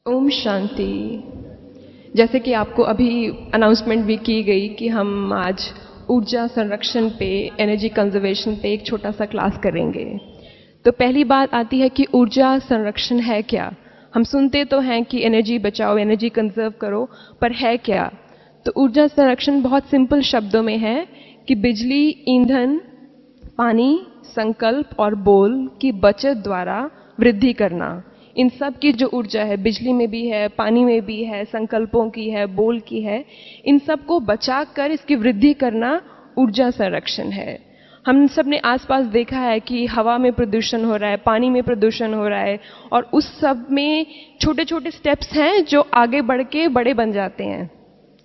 ओम शांति। जैसे कि आपको अभी अनाउंसमेंट भी की गई कि हम आज ऊर्जा संरक्षण पे, एनर्जी कंजर्वेशन पे एक छोटा सा क्लास करेंगे। तो पहली बात आती है कि ऊर्जा संरक्षण है क्या। हम सुनते तो हैं कि एनर्जी बचाओ, एनर्जी कंजर्व करो, पर है क्या। तो ऊर्जा संरक्षण बहुत सिंपल शब्दों में है कि बिजली, ईंधन, पानी, संकल्प और बोल की बचत द्वारा वृद्धि करना। इन सब की जो ऊर्जा है, बिजली में भी है, पानी में भी है, संकल्पों की है, बोल की है, इन सब को बचा कर इसकी वृद्धि करना ऊर्जा संरक्षण है। हम सब ने आसपास देखा है कि हवा में प्रदूषण हो रहा है, पानी में प्रदूषण हो रहा है, और उस सब में छोटे छोटे स्टेप्स हैं जो आगे बढ़ के बड़े बन जाते हैं।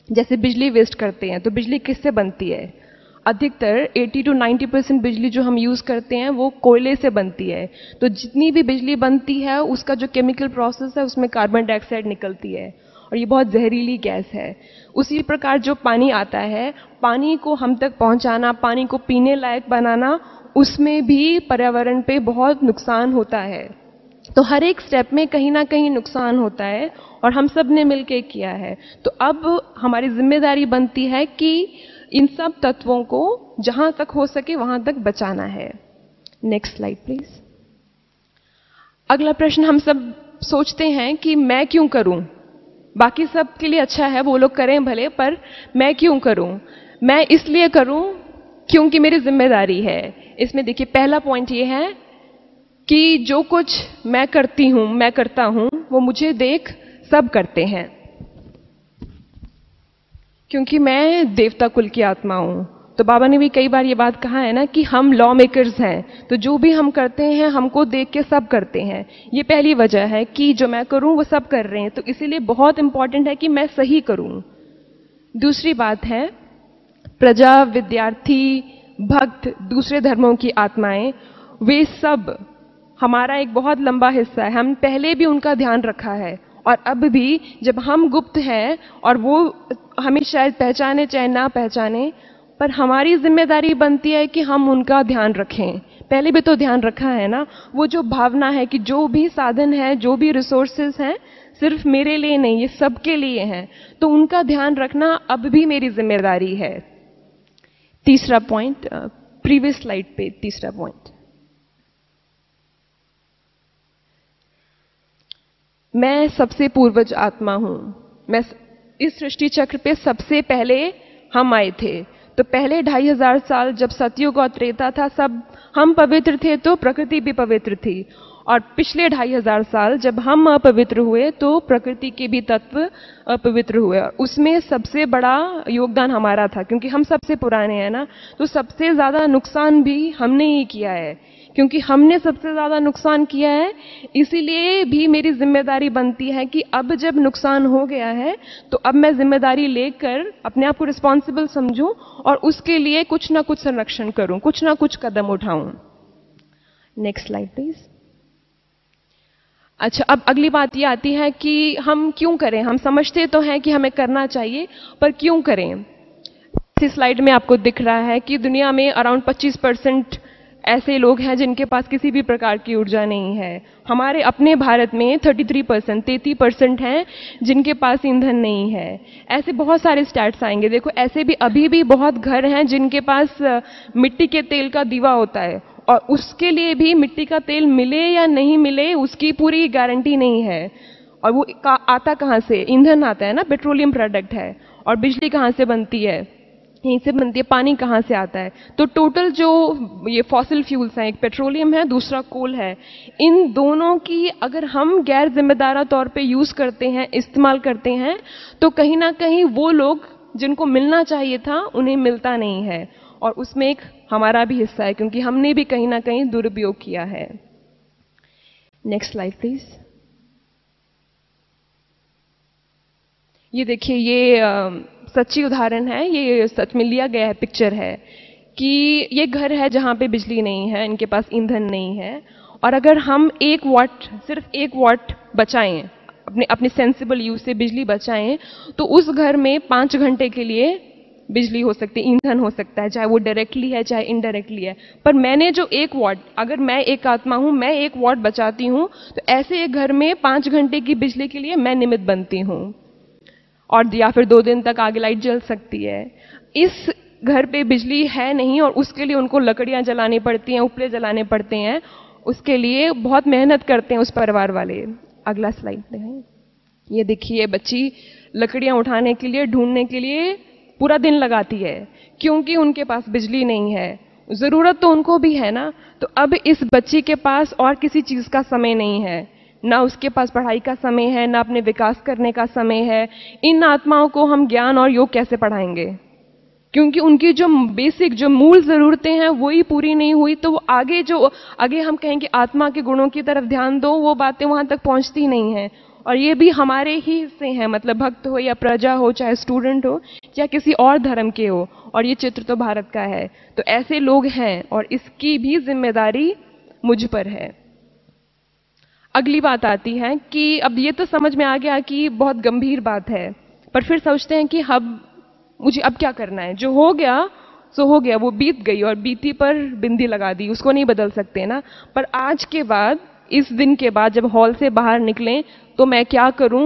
जैसे बिजली वेस्ट करते हैं, तो बिजली किससे बनती है? अधिकतर 80 to 90% बिजली जो हम यूज़ करते हैं वो कोयले से बनती है। तो जितनी भी बिजली बनती है उसका जो केमिकल प्रोसेस है उसमें कार्बन डाइऑक्साइड निकलती है और ये बहुत जहरीली गैस है। उसी प्रकार जो पानी आता है, पानी को हम तक पहुंचाना, पानी को पीने लायक बनाना, उसमें भी पर्यावरण पे बहुत नुकसान होता है। तो हर एक स्टेप में कहीं ना कहीं नुकसान होता है और हम सब ने मिलकर किया है। तो अब हमारी जिम्मेदारी बनती है कि इन सब तत्वों को जहां तक हो सके वहां तक बचाना है। Next slide please. अगला प्रश्न हम सब सोचते हैं कि मैं क्यों करूं? बाकी सब के लिए अच्छा है, वो लोग करें भले, पर मैं क्यों करूं? मैं इसलिए करूं क्योंकि मेरी जिम्मेदारी है। इसमें देखिए पहला पॉइंट ये है कि जो कुछ मैं करती हूं, मैं करता हूं, वो मुझे देख सब करते हैं, क्योंकि मैं देवता कुल की आत्मा हूं। तो बाबा ने भी कई बार ये बात कहा है ना कि हम लॉ मेकर्स हैं, तो जो भी हम करते हैं हमको देख के सब करते हैं। ये पहली वजह है कि जो मैं करूं वो सब कर रहे हैं, तो इसीलिए बहुत इंपॉर्टेंट है कि मैं सही करूं। दूसरी बात है, प्रजा, विद्यार्थी, भक्त, दूसरे धर्मों की आत्माएं, वे सब हमारा एक बहुत लंबा हिस्सा है। हम पहले भी उनका ध्यान रखा है और अब भी जब हम गुप्त हैं और वो हमें शायद पहचाने चाहे ना पहचाने, पर हमारी जिम्मेदारी बनती है कि हम उनका ध्यान रखें। पहले भी तो ध्यान रखा है ना। वो जो भावना है कि जो भी साधन है, जो भी रिसोर्सेज हैं, सिर्फ मेरे लिए नहीं, ये सबके लिए हैं, तो उनका ध्यान रखना अब भी मेरी जिम्मेदारी है। तीसरा पॉइंट, प्रीवियस स्लाइड पे तीसरा पॉइंट, मैं सबसे पूर्वज आत्मा हूं। मैं इस सृष्टि चक्र पे सबसे पहले हम आए थे। तो पहले 2500 साल जब सतयुग और त्रेता था, सब हम पवित्र थे तो प्रकृति भी पवित्र थी, और पिछले 2500 साल जब हम अपवित्र हुए तो प्रकृति के भी तत्व अपवित्र हुए, और उसमें सबसे बड़ा योगदान हमारा था, क्योंकि हम सबसे पुराने हैं ना। तो सबसे ज्यादा नुकसान भी हमने ही किया है, क्योंकि हमने सबसे ज्यादा नुकसान किया है। इसीलिए भी मेरी जिम्मेदारी बनती है कि अब जब नुकसान हो गया है तो अब मैं जिम्मेदारी लेकर अपने आप को रिस्पॉन्सिबल समझूं और उसके लिए कुछ ना कुछ संरक्षण करूं, कुछ ना कुछ कदम उठाऊं। Next slide please. अच्छा, अब अगली बात ये आती है कि हम क्यों करें। हम समझते तो हैं कि हमें करना चाहिए, पर क्यों करें। इस स्लाइड में आपको दिख रहा है कि दुनिया में अराउंड 25% ऐसे लोग हैं जिनके पास किसी भी प्रकार की ऊर्जा नहीं है। हमारे अपने भारत में 33% हैं जिनके पास ईंधन नहीं है। ऐसे बहुत सारे स्टैट्स आएंगे। देखो, ऐसे भी अभी भी बहुत घर हैं जिनके पास मिट्टी के तेल का दीवा होता है, और उसके लिए भी मिट्टी का तेल मिले या नहीं मिले उसकी पूरी गारंटी नहीं है। और वो आता कहाँ से? ईंधन आता है ना, पेट्रोलियम प्रोडक्ट है। और बिजली कहाँ से बनती है? यहीं से बनती है। पानी कहाँ से आता है? तो टोटल जो ये फॉसिल फ्यूल्स हैं, एक पेट्रोलियम है, दूसरा कोल है, इन दोनों की अगर हम गैर जिम्मेदारा तौर पे यूज करते हैं, इस्तेमाल करते हैं, तो कहीं ना कहीं वो लोग जिनको मिलना चाहिए था उन्हें मिलता नहीं है, और उसमें एक हमारा भी हिस्सा है, क्योंकि हमने भी कहीं ना कहीं दुरुपयोग किया है। Next slide please. ये देखिए, ये सच्ची उदाहरण है, ये सच में लिया गया है, पिक्चर है कि ये घर है जहां पे बिजली नहीं है, इनके पास ईंधन नहीं है, और अगर हम 1 वाट, सिर्फ 1 वाट बचाएं, अपने सेंसिबल यूज से बिजली बचाएं, तो उस घर में 5 घंटे के लिए बिजली हो सकती है, ईंधन हो सकता है, चाहे वो डायरेक्टली है चाहे इनडायरेक्टली है। पर मैंने जो 1 वॉट, अगर मैं एक आत्मा हूं, मैं 1 वॉट बचाती हूं, तो ऐसे एक घर में 5 घंटे की बिजली के लिए मैं निमित्त बनती हूं, और या फिर 2 दिन तक आगे लाइट जल सकती है। इस घर पे बिजली है नहीं और उसके लिए उनको लकड़ियां जलानी पड़ती हैं, उपले जलाने पड़ते हैं, उसके लिए बहुत मेहनत करते हैं उस परिवार वाले। अगला स्लाइड देखें। ये देखिए, बच्ची लकड़ियां उठाने के लिए, ढूंढने के लिए पूरा दिन लगाती है, क्योंकि उनके पास बिजली नहीं है। जरूरत तो उनको भी है ना। तो अब इस बच्ची के पास और किसी चीज का समय नहीं है, ना उसके पास पढ़ाई का समय है, ना अपने विकास करने का समय है। इन आत्माओं को हम ज्ञान और योग कैसे पढ़ाएंगे, क्योंकि उनकी जो बेसिक, जो मूल जरूरतें हैं वही पूरी नहीं हुई। तो वो आगे हम कहें कि आत्मा के गुणों की तरफ ध्यान दो, वो बातें वहां तक पहुंचती नहीं हैं। और ये भी हमारे ही हिस्से हैं, मतलब भक्त हो या प्रजा हो, चाहे स्टूडेंट हो या किसी और धर्म के हो। और ये चित्र तो भारत का है, तो ऐसे लोग हैं और इसकी भी जिम्मेदारी मुझ पर है। अगली बात आती है कि अब ये तो समझ में आ गया कि बहुत गंभीर बात है, पर फिर सोचते हैं कि मुझे अब क्या करना है। जो हो गया सो हो गया, वो बीत गई, और बीती पर बिंदी लगा दी, उसको नहीं बदल सकते ना। पर आज के बाद, इस दिन के बाद जब हॉल से बाहर निकलें, तो मैं क्या करूं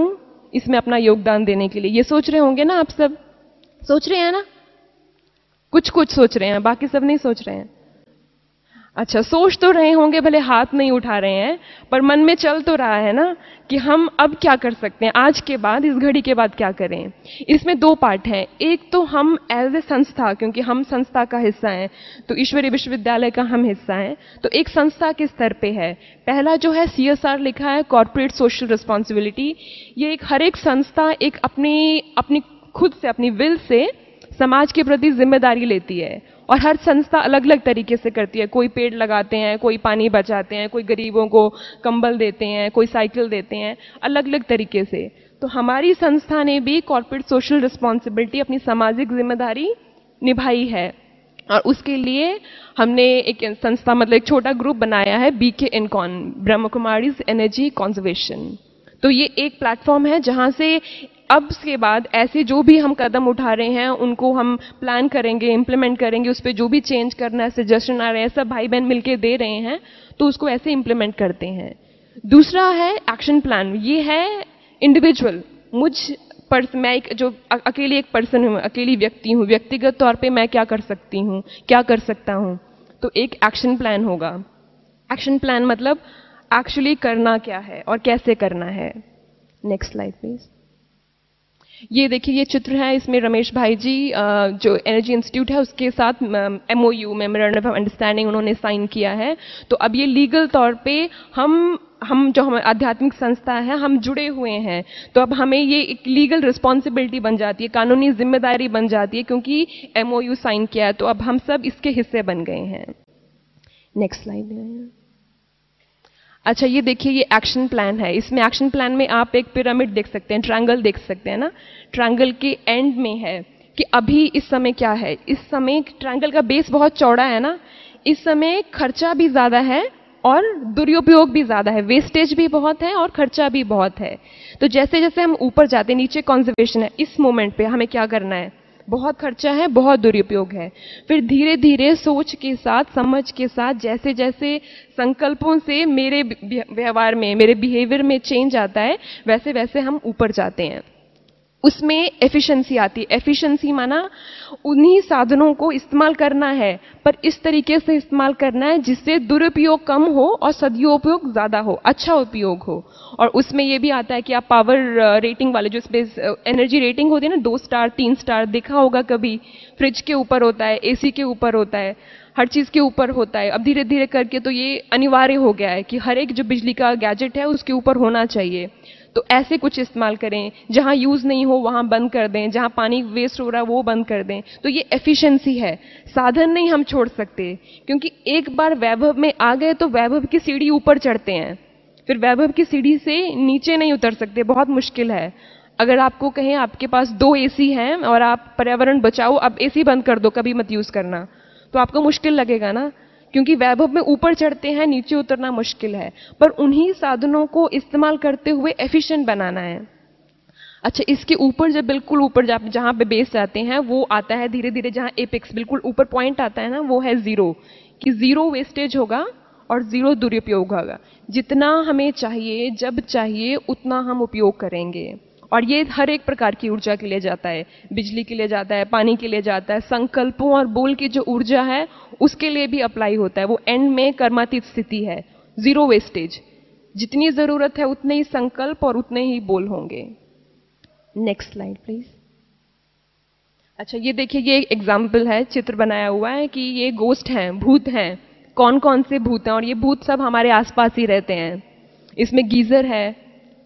इसमें अपना योगदान देने के लिए। ये सोच रहे होंगे ना, आप सब सोच रहे हैं ना, कुछ कुछ सोच रहे हैं, बाकी सब नहीं सोच रहे हैं। अच्छा, सोच तो रहे होंगे, भले हाथ नहीं उठा रहे हैं, पर मन में चल तो रहा है ना कि हम अब क्या कर सकते हैं, आज के बाद, इस घड़ी के बाद क्या करें। इसमें 2 पार्ट हैं। एक तो हम एज ए संस्था, क्योंकि हम संस्था का हिस्सा हैं, तो ईश्वरीय विश्वविद्यालय का हम हिस्सा हैं, तो एक संस्था के स्तर पे है। पहला जो है CSR लिखा है, कॉर्पोरेट सोशल रिस्पॉन्सिबिलिटी। ये हर एक संस्था एक अपनी खुद से, अपनी विल से समाज के प्रति जिम्मेदारी लेती है, और हर संस्था अलग अलग तरीके से करती है। कोई पेड़ लगाते हैं, कोई पानी बचाते हैं, कोई गरीबों को कंबल देते हैं, कोई साइकिल देते हैं, अलग अलग तरीके से। तो हमारी संस्था ने भी कॉर्पोरेट सोशल रिस्पॉन्सिबिलिटी, अपनी सामाजिक जिम्मेदारी निभाई है, और उसके लिए हमने एक संस्था, मतलब एक छोटा ग्रुप बनाया है, BK इनकॉन, ब्रह्म कुमारीज एनर्जी कंजर्वेशन। तो ये एक प्लेटफॉर्म है जहां से अब के बाद ऐसे जो भी हम कदम उठा रहे हैं उनको हम प्लान करेंगे, इंप्लीमेंट करेंगे, उस पर जो भी चेंज करना है, सजेशन आ रहे हैं, सब भाई बहन मिलके दे रहे हैं, तो उसको ऐसे इंप्लीमेंट करते हैं। दूसरा है एक्शन प्लान। ये है इंडिविजुअल, मैं जो अकेली एक पर्सन हूँ, अकेली व्यक्ति हूँ, व्यक्तिगत तौर पे मैं क्या कर सकती हूँ, क्या कर सकता हूँ, तो एक एक्शन प्लान होगा। एक्शन प्लान मतलब एक्चुअली करना क्या है और कैसे करना है। Next slide please. ये देखिए, ये चित्र है, इसमें रमेश भाई जी जो एनर्जी इंस्टीट्यूट है उसके साथ MOU, मेमोरेंडम ऑफ अंडरस्टैंडिंग, उन्होंने साइन किया है। तो अब ये लीगल तौर पे हम जो हमारी आध्यात्मिक संस्था है, हम जुड़े हुए हैं, तो अब हमें ये एक लीगल रिस्पॉन्सिबिलिटी बन जाती है, कानूनी जिम्मेदारी बन जाती है, क्योंकि MOU साइन किया है, तो अब हम सब इसके हिस्से बन गए हैं। Next slide. अच्छा, ये देखिए, ये एक्शन प्लान है। इसमें एक्शन प्लान में आप एक पिरामिड देख सकते हैं, ट्रायंगल देख सकते हैं ना। ट्रायंगल के एंड में है कि अभी इस समय क्या है। इस समय ट्रायंगल का बेस बहुत चौड़ा है ना, इस समय खर्चा भी ज्यादा है और दुरुपयोग भी ज्यादा है, वेस्टेज भी बहुत है और खर्चा भी बहुत है। तो जैसे जैसे हम ऊपर जाते हैं, नीचे कंजर्वेशन है, इस मोमेंट पे हमें क्या करना है, बहुत खर्चा है, बहुत दुरुपयोग है। फिर धीरे धीरे सोच के साथ, समझ के साथ, जैसे जैसे संकल्पों से मेरे व्यवहार में, मेरे बिहेवियर में चेंज आता है, वैसे वैसे हम ऊपर जाते हैं। उसमें एफिशिएंसी आती है। एफिशिएंसी माना उन्हीं साधनों को इस्तेमाल करना है, पर इस तरीके से इस्तेमाल करना है जिससे दुरुपयोग कम हो और सदुपयोग ज्यादा हो, अच्छा उपयोग हो। और उसमें ये भी आता है कि आप पावर रेटिंग वाले, जो स्पेस एनर्जी रेटिंग होती है ना, 2 स्टार 3 स्टार, देखा होगा कभी, फ्रिज के ऊपर होता है, AC के ऊपर होता है, हर चीज के ऊपर होता है। अब धीरे धीरे करके तो ये अनिवार्य हो गया है कि हर एक जो बिजली का गैजेट है उसके ऊपर होना चाहिए। तो ऐसे कुछ इस्तेमाल करें, जहां यूज नहीं हो वहां बंद कर दें, जहां पानी वेस्ट हो रहा है वो बंद कर दें। तो ये एफिशिएंसी है। साधन नहीं हम छोड़ सकते, क्योंकि एक बार वैभव में आ गए तो वैभव की सीढ़ी ऊपर चढ़ते हैं, फिर वैभव की सीढ़ी से नीचे नहीं उतर सकते, बहुत मुश्किल है। अगर आपको कहें आपके पास 2 AC हैं और आप पर्यावरण बचाओ, अब AC बंद कर दो, कभी मत यूज करना, तो आपको मुश्किल लगेगा ना, क्योंकि वैभव में ऊपर चढ़ते हैं, नीचे उतरना मुश्किल है। पर उन्हीं साधनों को इस्तेमाल करते हुए एफिशिएंट बनाना है। अच्छा, इसके ऊपर जब बिल्कुल ऊपर जहाँ पे बेस जाते हैं वो आता है धीरे धीरे, जहाँ एपेक्स बिल्कुल ऊपर पॉइंट आता है ना, वो है जीरो, कि जीरो वेस्टेज होगा और जीरो दुरुपयोग होगा। जितना हमें चाहिए जब चाहिए उतना हम उपयोग करेंगे। और ये हर एक प्रकार की ऊर्जा के लिए जाता है, बिजली के लिए जाता है, पानी के लिए जाता है, संकल्पों और बोल की जो ऊर्जा है उसके लिए भी अप्लाई होता है। वो एंड में कर्मातीत स्थिति है, जीरो वेस्टेज। जितनी जरूरत है उतने ही संकल्प और उतने ही बोल होंगे। Next slide please. अच्छा, ये देखिए, ये एग्जाम्पल है, चित्र बनाया हुआ है कि ये गोस्ट हैं, भूत हैं। कौन कौन से भूत हैं? और ये भूत सब हमारे आसपास ही रहते हैं। इसमें गीजर है,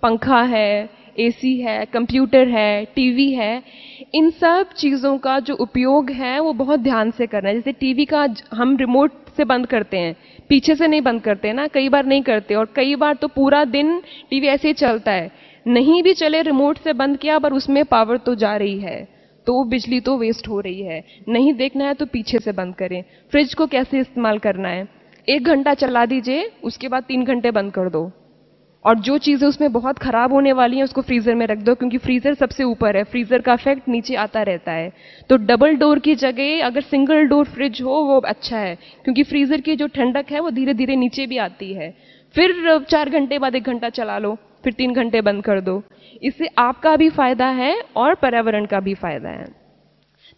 पंखा है, एसी है, कंप्यूटर है, टीवी है। इन सब चीज़ों का जो उपयोग है वो बहुत ध्यान से करना है। जैसे टीवी का हम रिमोट से बंद करते हैं, पीछे से नहीं बंद करते ना, कई बार नहीं करते, और कई बार तो पूरा दिन टीवी ऐसे ही चलता है, नहीं भी चले रिमोट से बंद किया पर उसमें पावर तो जा रही है, तो बिजली तो वेस्ट हो रही है। नहीं देखना है तो पीछे से बंद करें। फ्रिज को कैसे इस्तेमाल करना है, 1 घंटा चला दीजिए, उसके बाद 3 घंटे बंद कर दो। और जो चीज़ें उसमें बहुत खराब होने वाली हैं उसको फ्रीजर में रख दो, क्योंकि फ्रीजर सबसे ऊपर है, फ्रीजर का इफेक्ट नीचे आता रहता है। तो डबल डोर की जगह अगर सिंगल डोर फ्रिज हो वो अच्छा है, क्योंकि फ्रीजर की जो ठंडक है वो धीरे धीरे नीचे भी आती है। फिर 4 घंटे बाद 1 घंटा चला लो, फिर 3 घंटे बंद कर दो। इससे आपका भी फायदा है और पर्यावरण का भी फायदा है।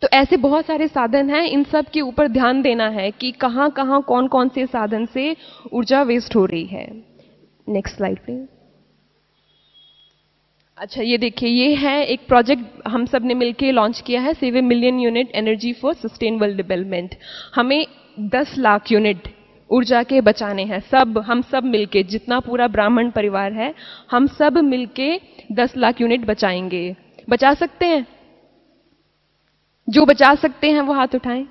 तो ऐसे बहुत सारे साधन हैं, इन सब के ऊपर ध्यान देना है कि कहाँ कहाँ कौन कौन से साधन से ऊर्जा वेस्ट हो रही है। Next slide please. अच्छा, ये देखिए, ये है एक प्रोजेक्ट हम सब ने मिलकर लॉन्च किया है, 7 million unit energy for sustainable development. हमें 10 लाख यूनिट ऊर्जा के बचाने हैं, हम सब मिलके, जितना पूरा ब्राह्मण परिवार है हम सब मिलके 10 लाख यूनिट बचाएंगे। बचा सकते हैं? जो बचा सकते हैं वो हाथ उठाएं।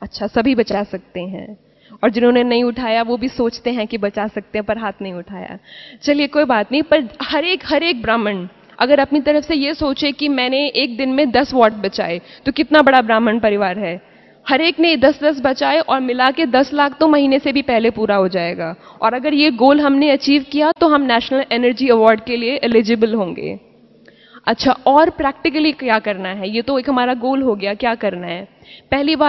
अच्छा, सभी बचा सकते हैं, और जिन्होंने नहीं उठाया वो भी सोचते हैं कि बचा सकते हैं पर हाथ नहीं उठाया। चलिए कोई बात नहीं, पर हर एक ब्राह्मण अगर अपनी तरफ से ये सोचे कि मैंने एक दिन में 10 वॉट बचाए, तो कितना बड़ा ब्राह्मण परिवार है। हर एक ने 10-10 बचाए और मिला के 10 लाख तो महीने से भी पहले पूरा हो जाएगा। और अगर ये गोल हमने अचीव किया तो हम नेशनल एनर्जी अवार्ड के लिए एलिजिबल होंगे। अच्छा, और प्रैक्टिकली क्या करना है, ये तो एक हमारा गोल हो गया, क्या करना है।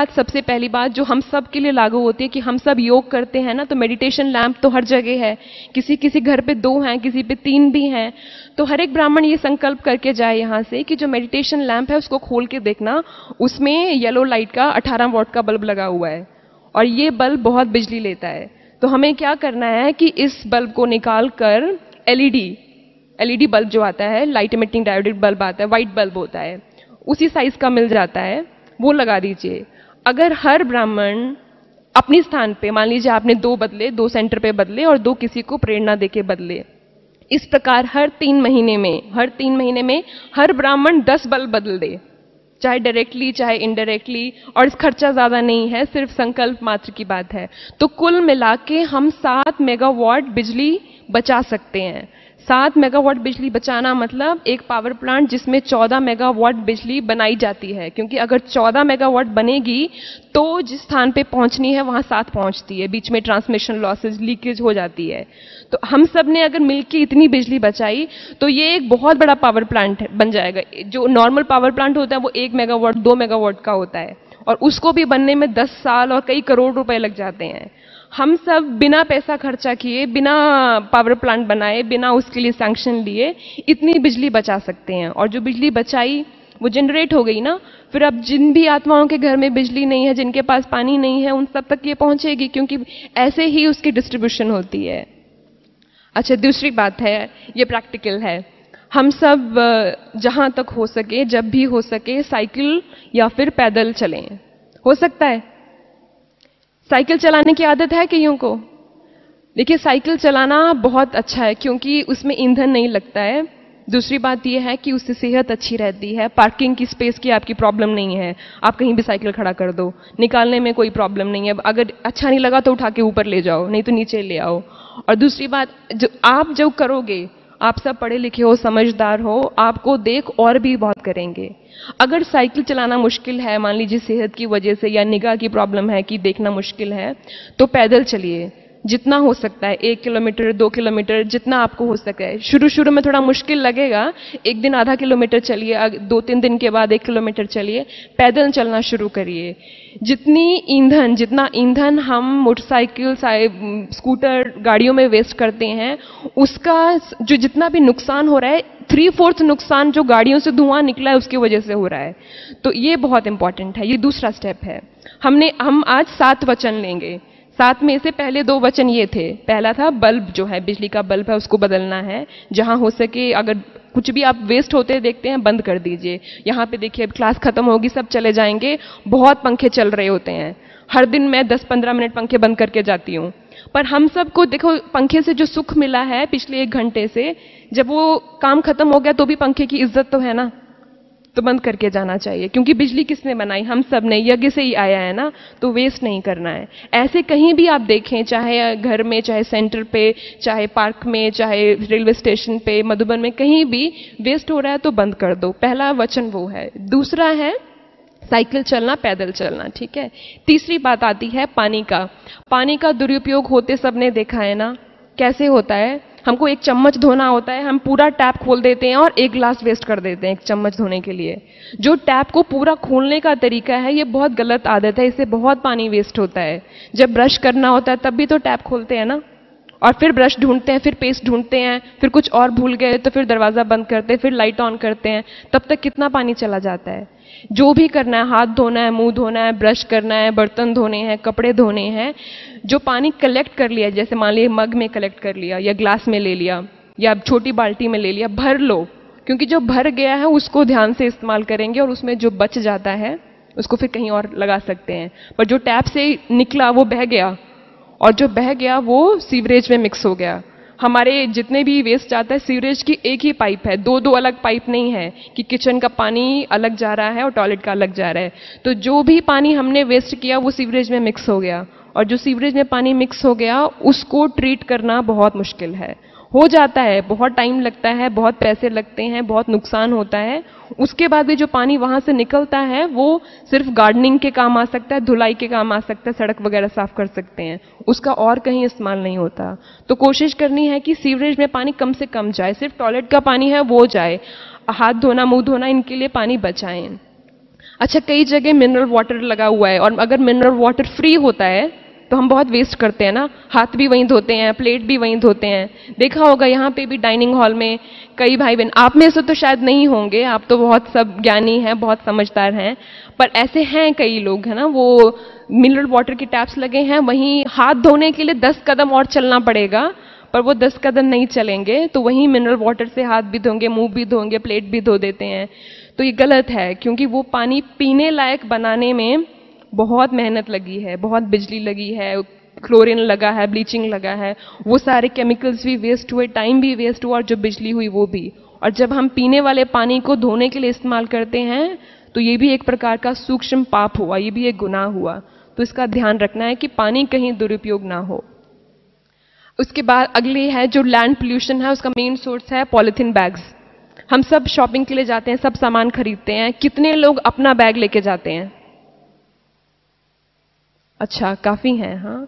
सबसे पहली बात जो हम सब के लिए लागू होती है कि हम सब योग करते हैं ना, तो मेडिटेशन लैंप तो हर जगह है, किसी किसी घर पे 2 हैं, किसी पे 3 भी हैं। तो हर एक ब्राह्मण ये संकल्प करके जाए यहाँ से कि जो मेडिटेशन लैंप है उसको खोल के देखना, उसमें येलो लाइट का 18 वॉट का बल्ब लगा हुआ है, और ये बल्ब बहुत बिजली लेता है। तो हमें क्या करना है कि इस बल्ब को निकाल कर एलईडी बल्ब जो आता है, लाइट इमिटिंग डायोडिक बल्ब आता है, व्हाइट बल्ब होता है, उसी साइज का मिल जाता है, वो लगा दीजिए। अगर हर ब्राह्मण अपनी स्थान पे, मान लीजिए आपने 2 बदले, 2 सेंटर पे बदले और 2 किसी को प्रेरणा देके बदले, इस प्रकार हर 3 महीने में हर ब्राह्मण 10 बल्ब बदल दे, चाहे डायरेक्टली चाहे इनडायरेक्टली, और इस खर्चा ज्यादा नहीं है, सिर्फ संकल्प मात्र की बात है। तो कुल मिला के हम 7 मेगावाट बिजली बचा सकते हैं। 7 मेगावाट बिजली बचाना मतलब एक पावर प्लांट जिसमें 14 मेगावाट बिजली बनाई जाती है, क्योंकि अगर 14 मेगावाट बनेगी तो जिस स्थान पे पहुंचनी है वहां 7 पहुंचती है, बीच में ट्रांसमिशन लॉसेज लीकेज हो जाती है। तो हम सब ने अगर मिलकर इतनी बिजली बचाई तो ये एक बहुत बड़ा पावर प्लांट बन जाएगा। जो नॉर्मल पावर प्लांट होता है वो 1 मेगावाट 2 मेगावाट का होता है, और उसको भी बनने में 10 साल और कई करोड़ रुपए लग जाते हैं। हम सब बिना पैसा खर्चा किए, बिना पावर प्लांट बनाए, बिना उसके लिए सैंक्शन लिए इतनी बिजली बचा सकते हैं। और जो बिजली बचाई वो जनरेट हो गई ना, फिर अब जिन भी आत्माओं के घर में बिजली नहीं है, जिनके पास पानी नहीं है, उन सब तक ये पहुंचेगी, क्योंकि ऐसे ही उसकी डिस्ट्रीब्यूशन होती है। अच्छा, दूसरी बात है, ये प्रैक्टिकल है, हम सब जहां तक हो सके, जब भी हो सके, साइकिल या फिर पैदल चलें। हो सकता है? साइकिल चलाने की आदत है कईयों को? देखिए, साइकिल चलाना बहुत अच्छा है क्योंकि उसमें ईंधन नहीं लगता है। दूसरी बात यह है कि उससे सेहत अच्छी रहती है, पार्किंग की स्पेस की आपकी प्रॉब्लम नहीं है, आप कहीं भी साइकिल खड़ा कर दो, निकालने में कोई प्रॉब्लम नहीं है। अगर अच्छा नहीं लगा तो उठा के ऊपर ले जाओ, नहीं तो नीचे ले आओ। और दूसरी बात, जो करोगे, आप सब पढ़े लिखे हो, समझदार हो, आपको देख और भी बहुत करेंगे। अगर साइकिल चलाना मुश्किल है, मान लीजिए सेहत की वजह से या निगाह की प्रॉब्लम है कि देखना मुश्किल है, तो पैदल चलिए। जितना हो सकता है, 1 किलोमीटर 2 किलोमीटर जितना आपको हो सके। शुरू शुरू में थोड़ा मुश्किल लगेगा, एक दिन आधा किलोमीटर चलिए, 2-3 दिन के बाद 1 किलोमीटर चलिए, पैदल चलना शुरू करिए। जितना ईंधन हम मोटरसाइकिल स्कूटर गाड़ियों में वेस्ट करते हैं, उसका जो जितना भी नुकसान हो रहा है, 3/4 नुकसान जो गाड़ियों से धुआं निकला है उसकी वजह से हो रहा है। तो ये बहुत इंपॉर्टेंट है, ये दूसरा स्टेप है। हम आज 7 वचन लेंगे। 7 में से पहले 2 वचन ये थे। पहला था बल्ब, जो है बिजली का बल्ब है उसको बदलना है। जहां हो सके अगर कुछ भी आप वेस्ट होते देखते हैं बंद कर दीजिए। यहाँ पे देखिए अब क्लास खत्म होगी, सब चले जाएंगे, बहुत पंखे चल रहे होते हैं। हर दिन मैं 10-15 मिनट पंखे बंद करके जाती हूँ। पर हम सबको देखो पंखे से जो सुख मिला है पिछले 1 घंटे से, जब वो काम खत्म हो गया तो भी पंखे की इज्जत तो है ना, तो बंद करके जाना चाहिए। क्योंकि बिजली किसने बनाई? हम सब ने, यज्ञ से ही आया है ना, तो वेस्ट नहीं करना है। ऐसे कहीं भी आप देखें, चाहे घर में, चाहे सेंटर पे, चाहे पार्क में, चाहे रेलवे स्टेशन पे, मधुबन में, कहीं भी वेस्ट हो रहा है तो बंद कर दो। पहला वचन वो है। दूसरा है साइकिल चलना, पैदल चलना, ठीक है। तीसरी बात आती है पानी का। पानी का दुरुपयोग होते सबने देखा है ना, कैसे होता है? हमको 1 चम्मच धोना होता है, हम पूरा टैप खोल देते हैं और 1 गिलास वेस्ट कर देते हैं 1 चम्मच धोने के लिए। जो टैप को पूरा खोलने का तरीका है, ये बहुत गलत आदत है, इससे बहुत पानी वेस्ट होता है। जब ब्रश करना होता है तब भी तो टैप खोलते हैं ना, और फिर ब्रश ढूंढते हैं, फिर पेस्ट ढूंढते हैं, फिर कुछ और भूल गए तो फिर दरवाजा बंद करते हैं, फिर लाइट ऑन करते हैं, तब तक कितना पानी चला जाता है। जो भी करना है, हाथ धोना है, मुंह धोना है, ब्रश करना है, बर्तन धोने हैं, कपड़े धोने हैं, जो पानी कलेक्ट कर लिया, जैसे मान लीजिए मग में कलेक्ट कर लिया या ग्लास में ले लिया या छोटी बाल्टी में ले लिया, भर लो। क्योंकि जो भर गया है उसको ध्यान से इस्तेमाल करेंगे और उसमें जो बच जाता है उसको फिर कहीं और लगा सकते हैं। पर जो टैप से निकला वो बह गया, और जो बह गया वो सीवरेज में मिक्स हो गया। हमारे जितने भी वेस्ट जाता है सीवरेज की एक ही पाइप है, 2 अलग पाइप नहीं है कि किचन का पानी अलग जा रहा है और टॉयलेट का अलग जा रहा है। तो जो भी पानी हमने वेस्ट किया वो सीवरेज में मिक्स हो गया, और जो सीवरेज में पानी मिक्स हो गया उसको ट्रीट करना बहुत मुश्किल है। हो जाता है, बहुत टाइम लगता है, बहुत पैसे लगते हैं, बहुत नुकसान होता है। उसके बाद भी जो पानी वहां से निकलता है वो सिर्फ गार्डनिंग के काम आ सकता है, धुलाई के काम आ सकता है, सड़क वगैरह साफ कर सकते हैं, उसका और कहीं इस्तेमाल नहीं होता। तो कोशिश करनी है कि सीवरेज में पानी कम से कम जाए, सिर्फ टॉयलेट का पानी है वो जाए, हाथ धोना, मुंह धोना, इनके लिए पानी बचाएं। अच्छा, कई जगह मिनरल वाटर लगा हुआ है, और अगर मिनरल वाटर फ्री होता है तो हम बहुत वेस्ट करते हैं ना, हाथ भी वहीं धोते हैं, प्लेट भी वहीं धोते हैं। देखा होगा यहाँ पे भी डाइनिंग हॉल में कई भाई बहन, आप में से तो शायद नहीं होंगे, आप तो बहुत सब ज्ञानी हैं, बहुत समझदार हैं, पर ऐसे हैं कई लोग, है ना, वो मिनरल वाटर की टैप्स लगे हैं, वहीं हाथ धोने के लिए 10 कदम और चलना पड़ेगा, पर वो 10 कदम नहीं चलेंगे, तो वहीं मिनरल वाटर से हाथ भी धोंगे, मुंह भी धोंगे, प्लेट भी धो देते हैं। तो ये गलत है, क्योंकि वो पानी पीने लायक बनाने में बहुत मेहनत लगी है, बहुत बिजली लगी है, क्लोरीन लगा है, ब्लीचिंग लगा है, वो सारे केमिकल्स भी वेस्ट हुए, टाइम भी वेस्ट हुआ, और जो बिजली हुई वो भी। और जब हम पीने वाले पानी को धोने के लिए इस्तेमाल करते हैं तो ये भी एक प्रकार का सूक्ष्म पाप हुआ, ये भी एक गुनाह हुआ। तो इसका ध्यान रखना है कि पानी कहीं दुरुपयोग ना हो। उसके बाद अगली है जो लैंड पोल्यूशन है, उसका मेन सोर्स है पॉलिथीन बैग्स। हम सब शॉपिंग के लिए जाते हैं, सब सामान खरीदते हैं, कितने लोग अपना बैग लेके जाते हैं? अच्छा, काफी हैं। हाँ,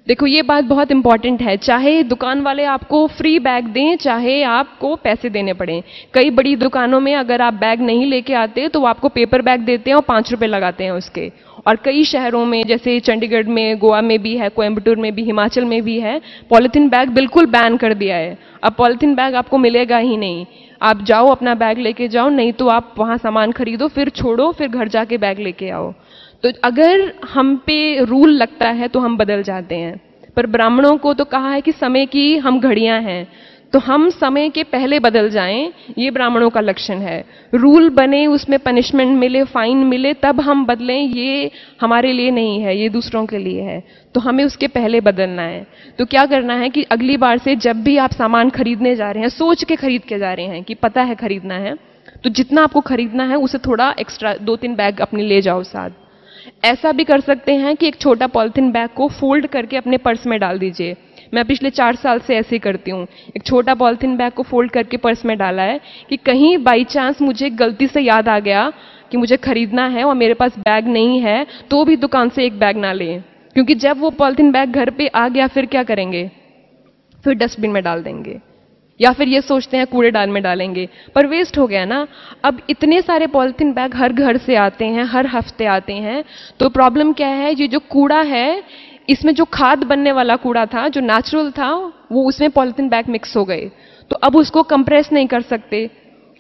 देखो ये बात बहुत इंपॉर्टेंट है, चाहे दुकान वाले आपको फ्री बैग दें, चाहे आपको पैसे देने पड़े। कई बड़ी दुकानों में अगर आप बैग नहीं लेके आते तो वो आपको पेपर बैग देते हैं और 5 रुपए लगाते हैं उसके। और कई शहरों में, जैसे चंडीगढ़ में, गोवा में भी है, कोयम्बटूर में भी, हिमाचल में भी है, पॉलिथीन बैग बिल्कुल बैन कर दिया है। अब पॉलिथीन बैग आपको मिलेगा ही नहीं, आप जाओ अपना बैग लेके जाओ, नहीं तो आप वहां सामान खरीदो, फिर छोड़ो, फिर घर जाके बैग लेके आओ। तो अगर हम पे रूल लगता है तो हम बदल जाते हैं। पर ब्राह्मणों को तो कहा है कि समय की हम घड़ियां हैं, तो हम समय के पहले बदल जाएं, ये ब्राह्मणों का लक्षण है। रूल बने, उसमें पनिशमेंट मिले, फाइन मिले, तब हम बदलें, ये हमारे लिए नहीं है, ये दूसरों के लिए है। तो हमें उसके पहले बदलना है। तो क्या करना है कि अगली बार से जब भी आप सामान खरीदने जा रहे हैं, सोच के खरीद के जा रहे हैं कि पता है खरीदना है, तो जितना आपको खरीदना है उसे थोड़ा एक्स्ट्रा 2-3 बैग अपने ले जाओ साथ। ऐसा भी कर सकते हैं कि एक छोटा पॉलिथीन बैग को फोल्ड करके अपने पर्स में डाल दीजिए। मैं पिछले 4 साल से ऐसे ही करती हूँ, एक छोटा पॉलिथीन बैग को फोल्ड करके पर्स में डाला है कि कहीं बाई चांस मुझे गलती से याद आ गया कि मुझे खरीदना है और मेरे पास बैग नहीं है, तो भी दुकान से एक बैग ना लें, क्योंकि जब वो पॉलिथीन बैग घर पे आ गया फिर क्या करेंगे, फिर डस्टबिन में डाल देंगे या फिर ये सोचते हैं कूड़ेदान में डालेंगे, पर वेस्ट हो गया ना। अब इतने सारे पॉलिथीन बैग हर घर से आते हैं, हर हफ्ते आते हैं, तो प्रॉब्लम क्या है, ये जो कूड़ा है इसमें जो खाद बनने वाला कूड़ा था, जो नेचुरल था, वो उसमें पॉलिथीन बैग मिक्स हो गए। तो अब उसको कंप्रेस नहीं कर सकते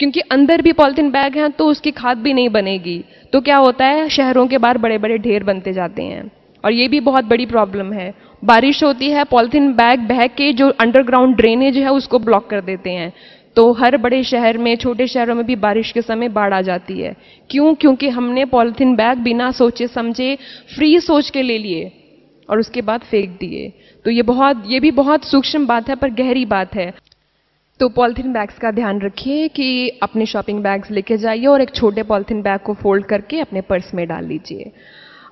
क्योंकि अंदर भी पॉलिथीन बैग हैं, तो उसकी खाद भी नहीं बनेगी। तो क्या होता है, शहरों के बाहर बड़े बड़े ढेर बनते जाते हैं और ये भी बहुत बड़ी प्रॉब्लम है। बारिश होती है, पॉलिथीन बैग बह के जो अंडरग्राउंड ड्रेनेज है उसको ब्लॉक कर देते हैं। तो हर बड़े शहर में, छोटे शहरों में भी बारिश के समय बाढ़ आ जाती है। क्यों? क्योंकि हमने पॉलिथीन बैग बिना सोचे समझे फ्री सोच के ले लिए और उसके बाद फेंक दिए। तो ये भी बहुत सूक्ष्म बात है पर गहरी बात है। तो पॉलिथीन बैग्स का ध्यान रखिए कि अपने शॉपिंग बैग्स लेके जाइए और एक छोटे पॉलिथीन बैग को फोल्ड करके अपने पर्स में डाल लीजिए।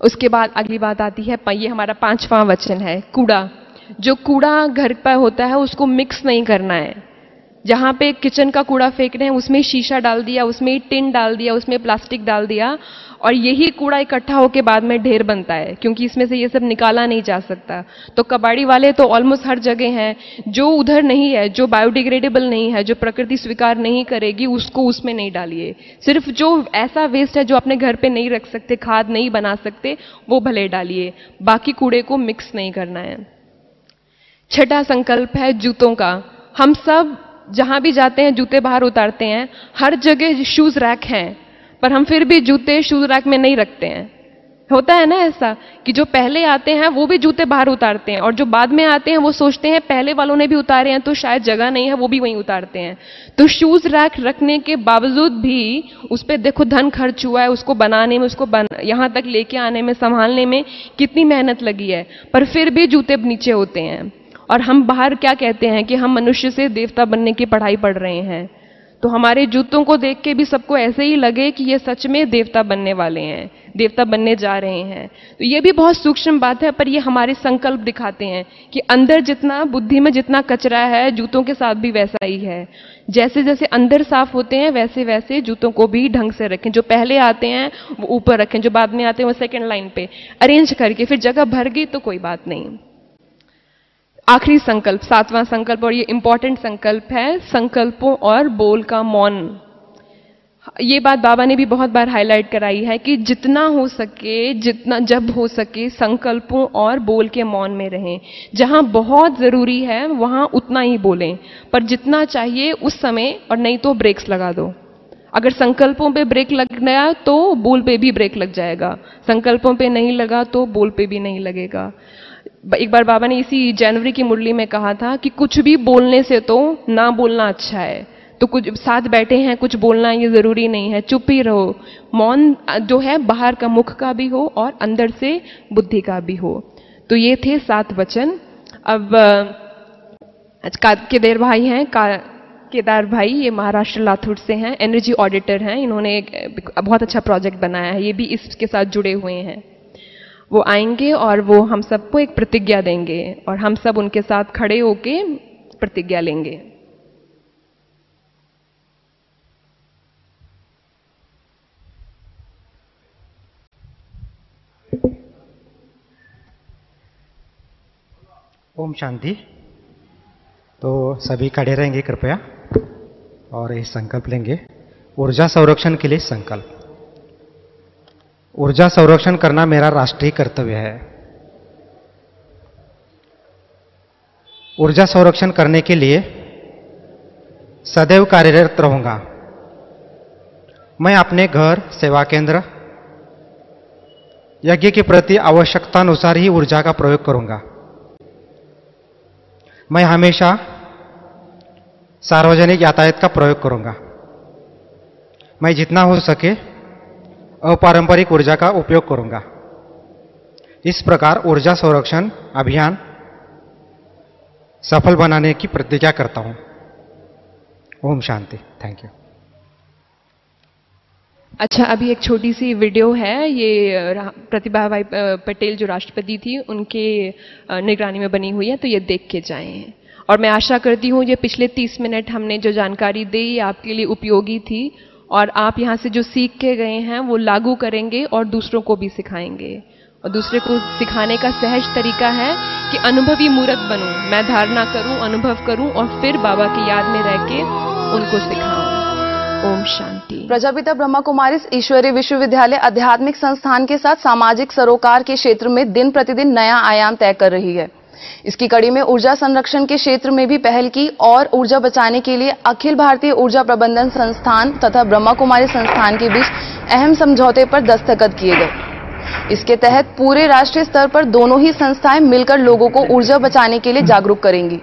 उसके बाद अगली बात आती है, ये हमारा 5वां वचन है, कूड़ा। जो कूड़ा घर पर होता है उसको मिक्स नहीं करना है। जहाँ पे किचन का कूड़ा फेंक रहे हैं उसमें शीशा डाल दिया, उसमें टिन डाल दिया, उसमें प्लास्टिक डाल दिया और यही कूड़ा इकट्ठा होकर बाद में ढेर बनता है, क्योंकि इसमें से ये सब निकाला नहीं जा सकता। तो कबाड़ी वाले तो ऑलमोस्ट हर जगह हैं, जो उधर नहीं है, जो बायोडिग्रेडेबल नहीं है, जो प्रकृति स्वीकार नहीं करेगी, उसको उसमें नहीं डालिए। सिर्फ जो ऐसा वेस्ट है जो अपने घर पे नहीं रख सकते, खाद नहीं बना सकते, वो भले डालिए, बाकी कूड़े को मिक्स नहीं करना है। 6वां संकल्प है जूतों का। हम सब जहां भी जाते हैं जूते बाहर उतारते हैं, हर जगह शूज रैक हैं, पर हम फिर भी जूते शूज रैक में नहीं रखते हैं। होता है ना ऐसा कि जो पहले आते हैं वो भी जूते बाहर उतारते हैं और जो बाद में आते हैं वो सोचते हैं पहले वालों ने भी उतारे हैं तो शायद जगह नहीं है, वो भी वहीं उतारते हैं। तो शूज रैक रखने के बावजूद भी उस पर देखो धन खर्च हुआ है, उसको बनाने में, उसको यहां तक लेके आने में, संभालने में कितनी मेहनत लगी है, पर फिर भी जूते नीचे होते हैं। और हम बाहर क्या कहते हैं कि हम मनुष्य से देवता बनने की पढ़ाई पढ़ रहे हैं। तो हमारे जूतों को देख के भी सबको ऐसे ही लगे कि ये सच में देवता बनने वाले हैं, देवता बनने जा रहे हैं। तो ये भी बहुत सूक्ष्म बात है, पर ये हमारे संकल्प दिखाते हैं कि अंदर जितना, बुद्धि में जितना कचरा है, जूतों के साथ भी वैसा ही है। जैसे जैसे अंदर साफ होते हैं वैसे वैसे जूतों को भी ढंग से रखें। जो पहले आते हैं वो ऊपर रखें, जो बाद में आते हैं वो सेकेंड लाइन पे अरेंज करके, फिर जगह भर गई तो कोई बात नहीं। आखिरी संकल्प, 7वां संकल्प, और ये इंपॉर्टेंट संकल्प है, संकल्पों और बोल का मौन। ये बात बाबा ने भी बहुत बार हाईलाइट कराई है कि जितना हो सके, जितना जब हो सके, संकल्पों और बोल के मौन में रहें। जहां बहुत जरूरी है वहां उतना ही बोलें, पर जितना चाहिए उस समय, और नहीं तो ब्रेक्स लगा दो। अगर संकल्पों पे ब्रेक लग गया तो बोल पे भी ब्रेक लग जाएगा, संकल्पों पे नहीं लगा तो बोल पे भी नहीं लगेगा। एक बार बाबा ने इसी जनवरी की मुरली में कहा था कि कुछ भी बोलने से तो ना बोलना अच्छा है। तो कुछ साथ बैठे हैं, कुछ बोलना ये जरूरी नहीं है, चुप ही रहो। मौन जो है बाहर का मुख का भी हो और अंदर से बुद्धि का भी हो। तो ये थे 7 वचन। अब केदार भाई हैं, केदार भाई ये महाराष्ट्र लाथुर से हैं, एनर्जी ऑडिटर हैं। इन्होंने एक बहुत अच्छा प्रोजेक्ट बनाया है, ये भी इसके साथ जुड़े हुए हैं। वो आएंगे और वो हम सबको एक प्रतिज्ञा देंगे और हम सब उनके साथ खड़े होके प्रतिज्ञा लेंगे। ओम शांति। तो सभी खड़े रहेंगे कृपया और ये संकल्प लेंगे। ऊर्जा संरक्षण के लिए संकल्प। ऊर्जा संरक्षण करना मेरा राष्ट्रीय कर्तव्य है। ऊर्जा संरक्षण करने के लिए सदैव कार्यरत रहूंगा। मैं अपने घर, सेवा केंद्र, यज्ञ के प्रति आवश्यकता अनुसार ही ऊर्जा का प्रयोग करूंगा। मैं हमेशा सार्वजनिक यातायात का प्रयोग करूंगा। मैं जितना हो सके अपारंपरिक ऊर्जा का उपयोग करूंगा। इस प्रकार ऊर्जा संरक्षण अभियान सफल बनाने की प्रतिज्ञा करता हूं। ओम शांति। Thank you. अच्छा, अभी एक छोटी सी वीडियो है, ये प्रतिभा भाई पटेल जो राष्ट्रपति थी उनके निगरानी में बनी हुई है, तो ये देख के जाएं। और मैं आशा करती हूँ ये पिछले 30 मिनट हमने जो जानकारी दी ये आपके लिए उपयोगी थी और आप यहाँ से जो सीख के गए हैं वो लागू करेंगे और दूसरों को भी सिखाएंगे। और दूसरे को सिखाने का सहज तरीका है कि अनुभवी मूर्त बनूं, मैं धारणा करूं, अनुभव करूं और फिर बाबा की याद में रह के उनको सिखाऊं। ओम शांति। प्रजापिता ब्रह्मा कुमारी ईश्वरीय विश्वविद्यालय आध्यात्मिक संस्थान के साथ सामाजिक सरोकार के क्षेत्र में दिन प्रतिदिन नया आयाम तय कर रही है। इसकी कड़ी में ऊर्जा संरक्षण के क्षेत्र में भी पहल की और ऊर्जा बचाने के लिए अखिल भारतीय ऊर्जा प्रबंधन संस्थान तथा ब्रह्मा कुमारी संस्थान के बीच अहम समझौते पर दस्तखत किए गए। इसके तहत पूरे राष्ट्रीय स्तर पर दोनों ही संस्थाएं मिलकर लोगों को ऊर्जा बचाने के लिए जागरूक करेंगी।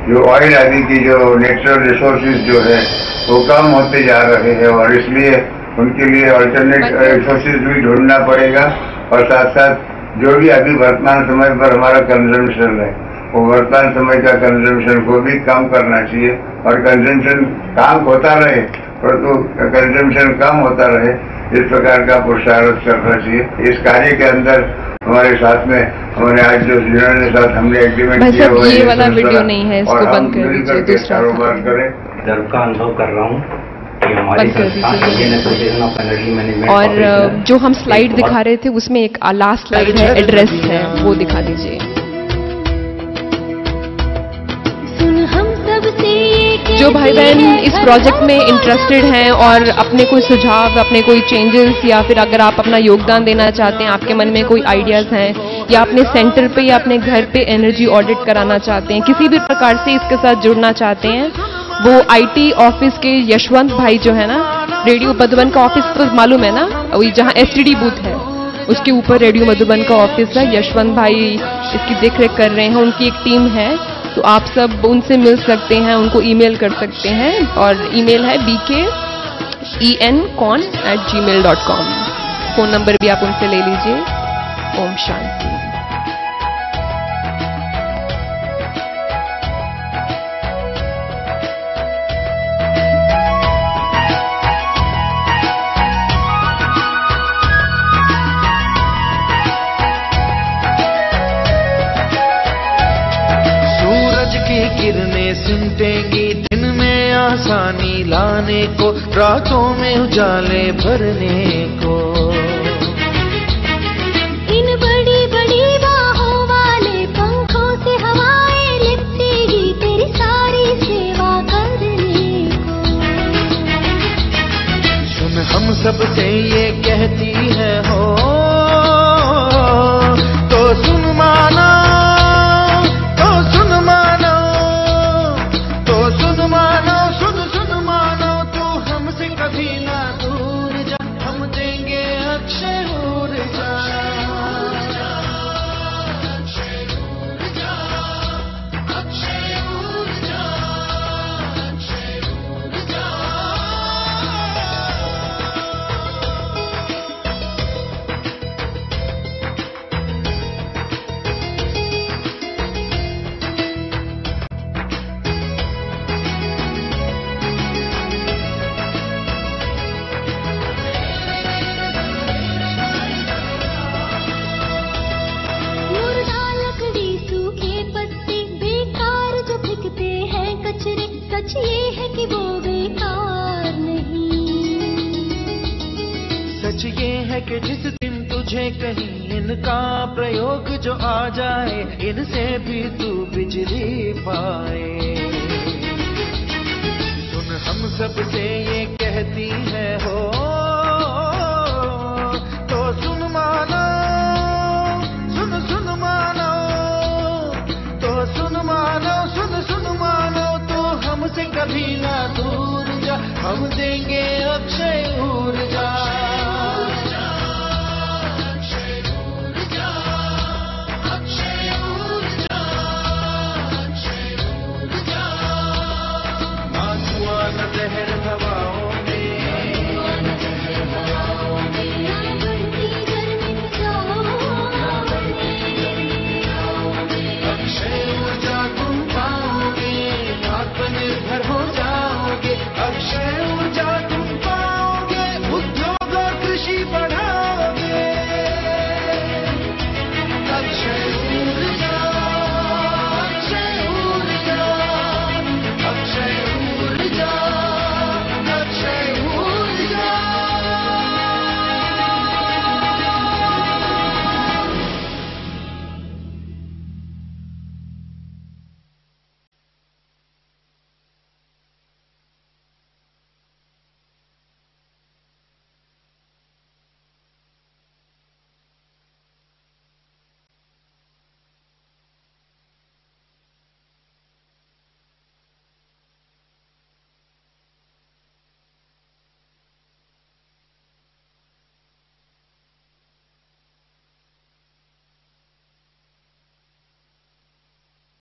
जो ऑयल आदि की जो नेचुरल रिसोर्सेज जो है वो कम होते जा रहे हैं और इसलिए उनके लिए अल्टरनेट रिसोर्सेज भी ढूंढना पड़ेगा और साथ साथ जो भी अभी वर्तमान समय पर हमारा कंजम्पशन है वो वर्तमान समय का कंजम्पशन को भी कम करना चाहिए और कंजम्पशन काम होता रहे परंतु कंजम्पशन कम होता रहे, इस प्रकार का पुरुषार्थ करना चाहिए। इस कार्य के अंदर हमारे साथ में हमारे आज जो जिन्होंने साथ हमने एग्रीमेंट किया हुआ है, ये वाला वीडियो नहीं है, इसको बंद कर दीजिए। दूसरा कारोबार करें। गर्व का अनुभव कर रहा हूँ कि हमारी संस्थान Indian association of energy management और जो हम स्लाइड दिखा रहे थे उसमें एक लास्ट स्लाइड है, एड्रेस है, वो दिखा दीजिए। जो भाई बहन इस प्रोजेक्ट में इंटरेस्टेड हैं और अपने कोई सुझाव, अपने कोई चेंजेस या फिर अगर आप अपना योगदान देना चाहते हैं, आपके मन में कोई आइडियाज हैं या अपने सेंटर पे या अपने घर पे एनर्जी ऑडिट कराना चाहते हैं, किसी भी प्रकार से इसके साथ जुड़ना चाहते हैं, वो आईटी ऑफिस के यशवंत भाई जो है ना, रेडियो मधुबन का ऑफिस तो मालूम है ना, वही जहाँ एसटीडी बूथ है उसके ऊपर रेडियो मधुबन का ऑफिस है। यशवंत भाई इसकी देखरेख कर रहे हैं, उनकी एक टीम है, तो आप सब उनसे मिल सकते हैं, उनको ईमेल कर सकते हैं और ईमेल है bkencon@gmail.com। फोन नंबर भी आप उनसे ले लीजिए। ओम शांति। किरणें सिमटेंगी दिन में आसानी लाने को, रातों में उजाले भरने को। इन बड़ी बड़ी बाहों वाले पंखों से हवाएं लिपटेगी तेरी सारी सेवा करने को। सुन हम सबसे ये कहती है हो तो सुन माना, सच ये है कि जिस दिन तुझे कहीं इनका प्रयोग जो आ जाए, इनसे भी तू बिजली पाए। सुन हम सबसे ये कहती है हो तो सुन मानो, सुन सुन मानो, तो सुन मानो, सुन सुन मानो, तो हमसे कभी ना दूर जा, हम देंगे अक्षय ऊर्जा।